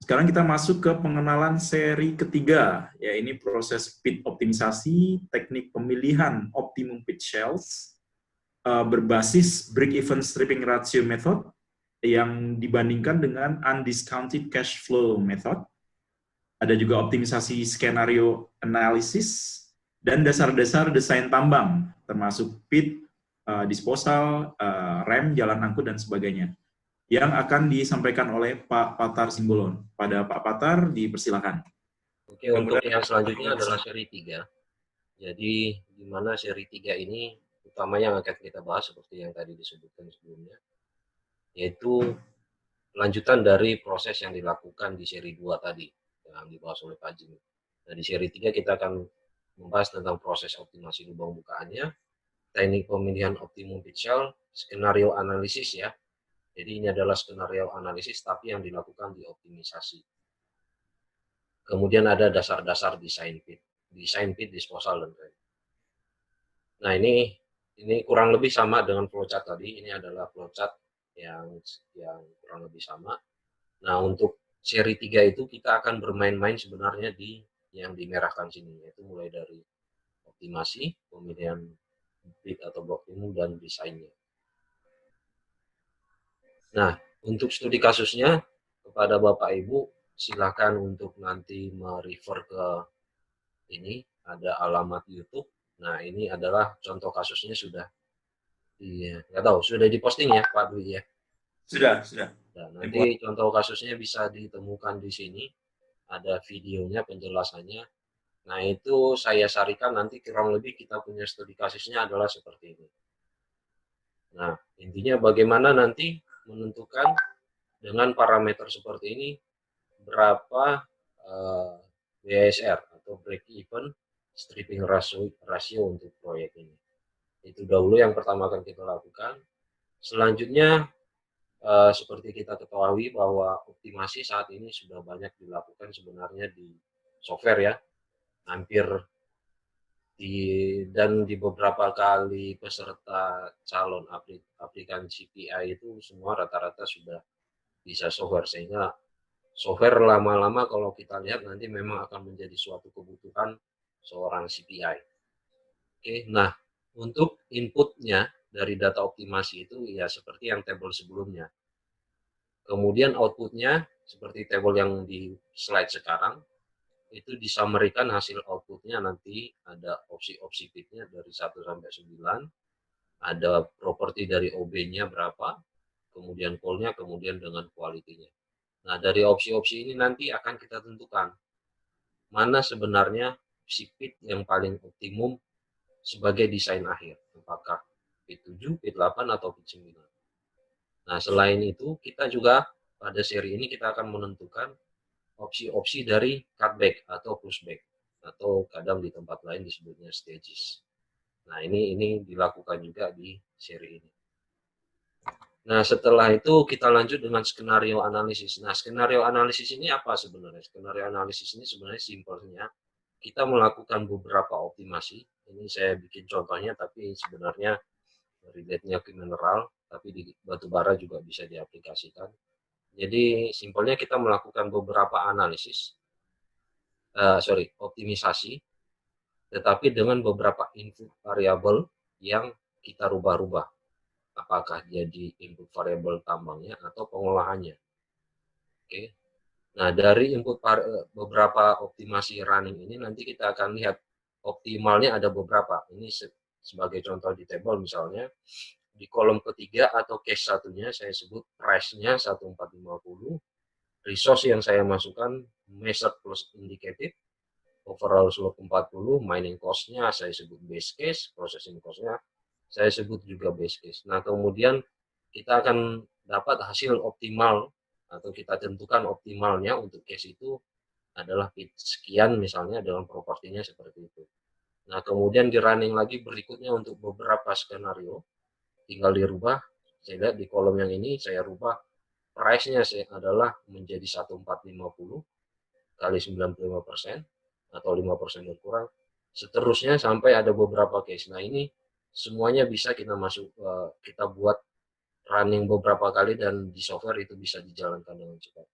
Sekarang kita masuk ke pengenalan seri ketiga, ya ini proses pitch optimisasi, teknik pemilihan optimum pitch shells, berbasis break-even stripping ratio method yang dibandingkan dengan undiscounted cash flow method. Ada juga optimisasi skenario analysis dan dasar-dasar desain tambang, termasuk pit, disposal, rem, jalan angkut, dan sebagainya, yang akan disampaikan oleh Pak Patar Simbolon. Pada Pak Patar, dipersilakan. Oke, untuk yang selanjutnya adalah seri 3. Jadi, di mana seri 3 ini, utama yang akan kita bahas seperti yang tadi disebutkan sebelumnya, yaitu lanjutan dari proses yang dilakukan di seri 2 tadi, yang dibahas oleh Pak Jimmy. Nah, di seri 3 kita akan membahas tentang proses optimasi lubang bukaannya, teknik pemilihan optimum pitch shell, skenario analisis ya. Jadi ini adalah skenario analisis tapi yang dilakukan di optimisasi. Kemudian ada dasar-dasar desain pit disposal dan rem. Nah, ini kurang lebih sama dengan flowchart tadi. Ini adalah flowchart yang kurang lebih sama. Nah, untuk seri 3 itu kita akan bermain-main sebenarnya di yang dimerahkan sini, yaitu mulai dari optimasi, pemilihan bit atau blok umum, dan desainnya. Nah, untuk studi kasusnya, kepada Bapak Ibu, silakan untuk nanti merefer ke ini, ada alamat YouTube. Nah, ini adalah contoh kasusnya sudah nggak tahu, sudah diposting ya Pak Dwi ya? Sudah. Nah, nanti contoh kasusnya bisa ditemukan di sini, ada videonya, penjelasannya. Nah, itu saya sarikan nanti kurang lebih kita punya studi kasusnya adalah seperti ini. Nah, intinya bagaimana nanti menentukan dengan parameter seperti ini berapa BSR atau break even stripping ratio untuk proyek ini. Itu dahulu yang pertama akan kita lakukan. Selanjutnya seperti kita ketahui bahwa optimasi saat ini sudah banyak dilakukan sebenarnya di software ya, hampir dan di beberapa kali peserta calon aplikan CPI itu semua rata-rata sudah bisa software, sehingga software lama-lama kalau kita lihat nanti memang akan menjadi suatu kebutuhan seorang CPI. Oke, nah untuk inputnya dari data optimasi itu ya seperti yang tabel sebelumnya. Kemudian outputnya seperti tabel yang di slide sekarang, itu disamerikan hasil outputnya nanti ada opsi-opsi pitnya dari 1 sampai 9, ada properti dari OB-nya berapa, kemudian call-nya, kemudian dengan quality-nya. Nah, dari opsi-opsi ini nanti akan kita tentukan mana sebenarnya opsi pit yang paling optimum sebagai desain akhir, apakah pit 7, pit 8, atau pit 9. Nah, selain itu kita juga pada seri ini kita akan menentukan opsi-opsi dari cutback atau pushback, atau kadang di tempat lain disebutnya stages. Nah, ini dilakukan juga di seri ini. Nah, setelah itu kita lanjut dengan skenario analisis. Nah, skenario analisis ini apa sebenarnya? Skenario analisis ini sebenarnya simpelnya kita melakukan beberapa optimasi. Ini saya bikin contohnya, tapi sebenarnya relate-nya ke mineral, tapi di batu bara juga bisa diaplikasikan. Jadi simpelnya kita melakukan beberapa analisis, optimisasi, tetapi dengan beberapa input variabel yang kita rubah-rubah. Apakah jadi input variabel tambangnya atau pengolahannya. Oke. Nah, dari input beberapa optimasi running ini nanti kita akan lihat optimalnya ada beberapa. Ini sebagai contoh di table misalnya di kolom ketiga atau case satunya saya sebut price-nya 1450, resource yang saya masukkan measured plus indicated, overall slope 40, mining cost-nya saya sebut base case, processing cost-nya saya sebut juga base case. Nah, kemudian kita akan dapat hasil optimal atau kita tentukan optimalnya untuk case itu adalah pit sekian misalnya dengan propertinya seperti itu. Nah, kemudian di running lagi berikutnya untuk beberapa skenario, tinggal dirubah. Saya lihat di kolom yang ini saya rubah price-nya adalah menjadi 1450 kali 95% atau 5% berkurang. Seterusnya sampai ada beberapa case. Nah, ini semuanya bisa kita buat running beberapa kali dan di software itu bisa dijalankan dengan cepat.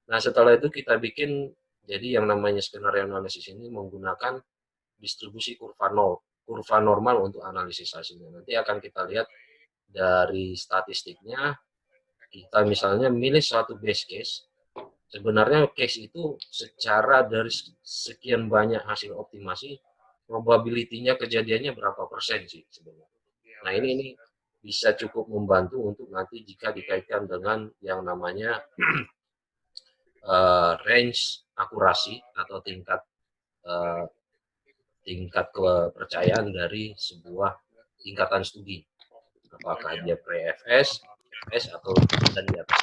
Nah, setelah itu kita bikin, jadi yang namanya skenario analisis ini menggunakan distribusi kurva normal untuk analisis hasilnya. Nanti akan kita lihat dari statistiknya, kita misalnya milih suatu base case, sebenarnya case itu secara dari sekian banyak hasil optimasi, probability-nya kejadiannya berapa persen sih sebenarnya. Nah, ini bisa cukup membantu untuk nanti jika dikaitkan dengan yang namanya range akurasi atau uh, tingkat kepercayaan dari sebuah tingkatan studi. Apakah dia pre-FS, FS, atau dan di atas.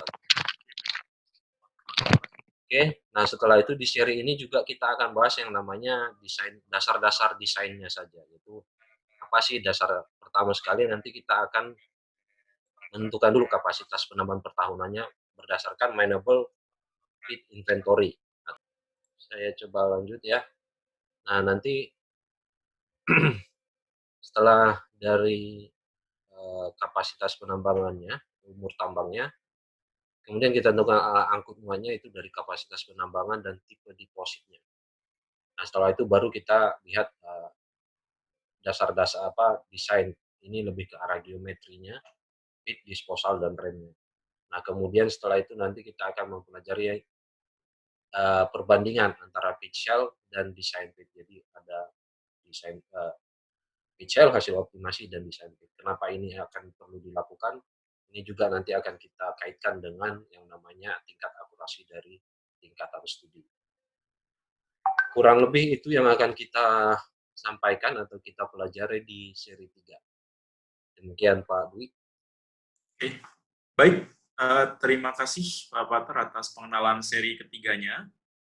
Oke, nah setelah itu di seri ini juga kita akan bahas yang namanya desain, dasar-dasar desainnya saja. Itu apa sih dasar pertama sekali, nanti kita akan menentukan dulu kapasitas penambahan per tahunannya berdasarkan mineable feed inventory. Nah, saya coba lanjut ya. Nah, nanti setelah dari kapasitas penambangannya, umur tambangnya, kemudian kita tentukan angkut muatnya itu dari kapasitas penambangan dan tipe depositnya. Nah, setelah itu baru kita lihat dasar-dasar desain. Ini lebih ke arah geometrinya, feed, disposal, dan remnya. Nah, kemudian setelah itu nanti kita akan mempelajari perbandingan antara feed shell dan desain feed. Jadi ada desain feed shell, hasil optimasi, dan desain feed. Kenapa ini akan perlu dilakukan? Ini juga nanti akan kita kaitkan dengan yang namanya tingkat akurasi dari tingkatan studi. Kurang lebih itu yang akan kita sampaikan atau kita pelajari di seri 3. Demikian Pak Dwi. Oke. Baik, terima kasih Pak Pater atas pengenalan seri ketiganya.